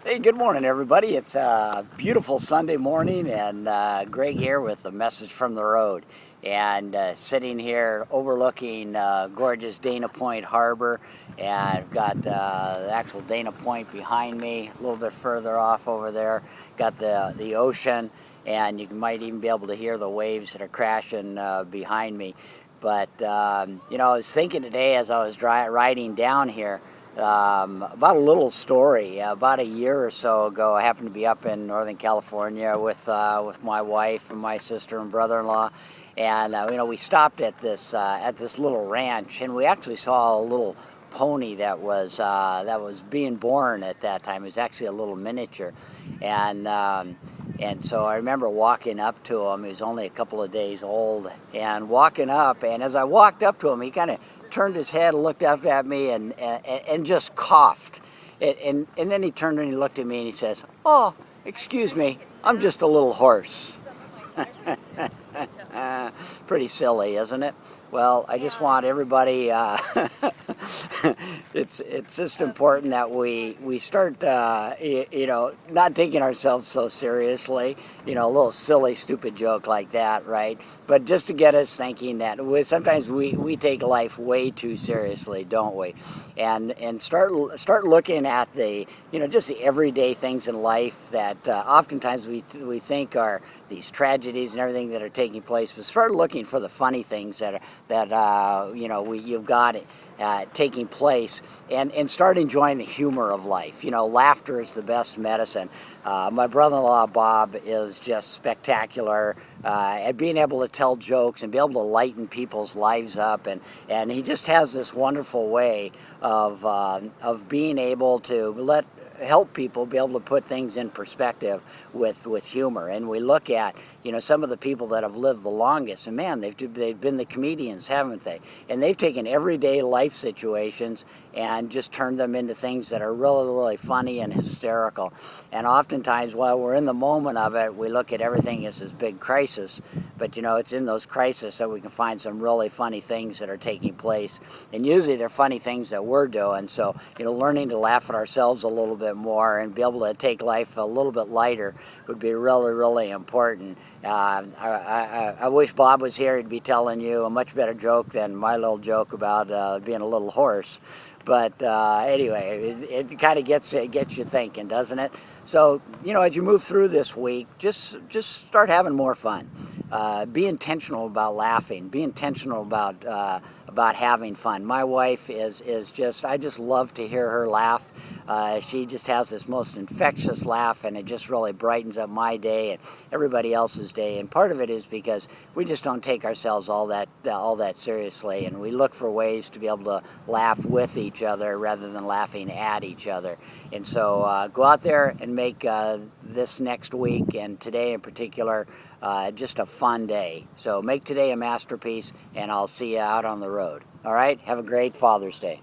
Hey, good morning, everybody. It's a beautiful Sunday morning, and Greg here with a message from the road. And sitting here overlooking gorgeous Dana Point Harbor, and I've got the actual Dana Point behind me, a little bit further off over there. Got the ocean, and you might even be able to hear the waves that are crashing behind me. But I was thinking today as I was riding down here. About a little story. About a year or so ago, I happened to be up in Northern California with my wife and my sister and brother-in-law, and we stopped at this little ranch, and we actually saw a little pony that was being born at that time. It was actually a little miniature, and so I remember walking up to him. He was only a couple of days old, and walking up, and as I walked up to him, he kind of turned his head, looked up at me, and just coughed. And then he turned and he looked at me and he says, "Oh, excuse me, I'm just a little horse." Pretty silly, isn't it? Well, I just want everybody, it's just important that we start, not taking ourselves so seriously, a little silly, stupid joke like that, right? But just to get us thinking that sometimes we take life way too seriously, don't we? And start looking at just the everyday things in life that oftentimes we think are these tragedies and everything that are taking place, but start looking for the funny things that you've got taking place, and start enjoying the humor of life. Laughter is the best medicine. My brother-in-law Bob is just spectacular at being able to tell jokes and be able to lighten people's lives up, and he just has this wonderful way of being able to help people be able to put things in perspective with humor. And we look at some of the people that have lived the longest, and man, they've been the comedians, haven't they? And they've taken everyday life situations and just turned them into things that are really, really funny and hysterical. And oftentimes, while we're in the moment of it, we look at everything as this big crisis, but it's in those crises that we can find some really funny things that are taking place, and usually they're funny things that we're doing. So learning to laugh at ourselves a little bit more and be able to take life a little bit lighter would be really, really important. I wish Bob was here. He'd be telling you a much better joke than my little joke about being a little horse. But anyway, it kind of gets you thinking, doesn't it? So as you move through this week, just start having more fun. Be intentional about laughing. Be intentional about having fun. My wife is just, I just love to hear her laugh. She just has this most infectious laugh, and it just really brightens up my day and everybody else's day. And part of it is because we just don't take ourselves all that seriously, and we look for ways to be able to laugh with each other rather than laughing at each other. And so go out there and make this next week, and today in particular, just a fun day. So make today a masterpiece, and I'll see you out on the road. All right? Have a great Father's Day.